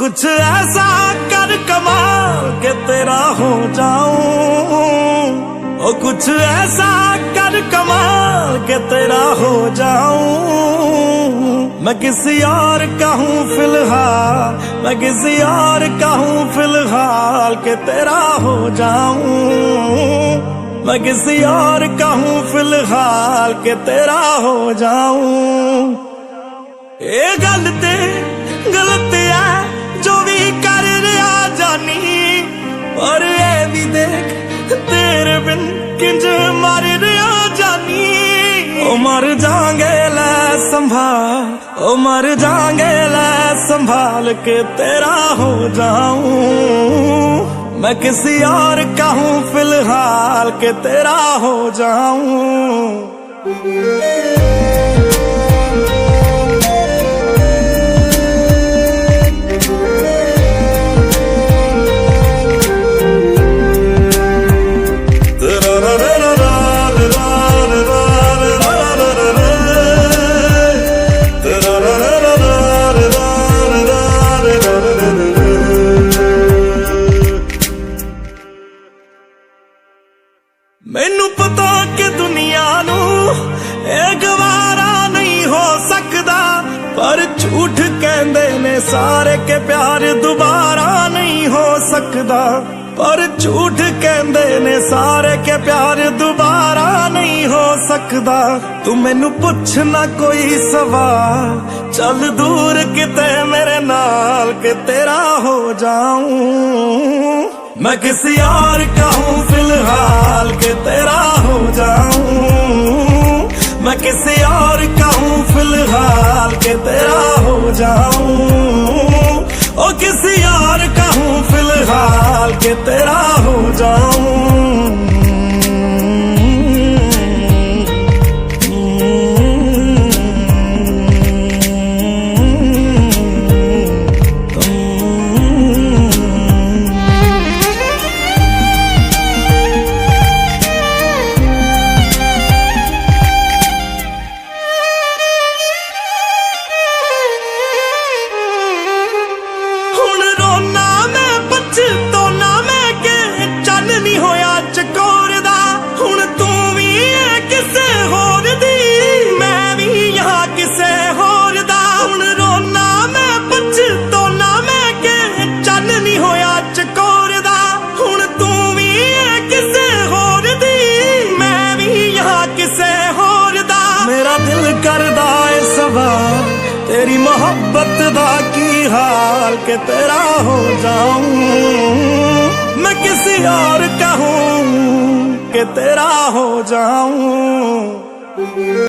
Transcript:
कुछ ऐसा कर कमाल के तेरा हो जाऊं, ओ कुछ ऐसा कर कमाल के तेरा हो जाऊं। मैं किसी और का हूँ फिलहाल, मैं किसी और का हूँ फिलहाल के तेरा हो जाऊं। मैं किसी और का हूँ फिलहाल के तेरा हो जाऊं। ये गलत है जो भी कर रहा जानी, और ये भी देख तेरे बिन किंज मर रहा जानी। ओ मर जाएंगे लै संभाल, ओ मर जाएंगे लै संभाल के तेरा हो जाऊं। मैं किसी और का हूँ फिलहाल के तेरा हो जाऊं। मैनू पता कि दुनिया नू ये गवारा नहीं हो सकदा, पर झूठ कहंदे ने सारे के प्यार दोबारा नहीं हो सकदा। पर झूठ कहंदे ने सारे के प्यार दोबारा नहीं हो सकदा। तू मैनू पुछ ना कोई सवाल, चल दूर किते मेरे नाल के तेरा हो जाऊं। मैं किसी और का हूँ फिलहाल के तेरा हो जाऊं। मैं किसी और का हूँ फिलहाल के तेरा हो जाऊं। ओ किसी और का हूँ फिलहाल के तेरा हो जाऊं। तेरी मोहब्बत दा की हाल के तेरा हो जाऊं। मैं किसी और का हूँ के तेरा हो जाऊं।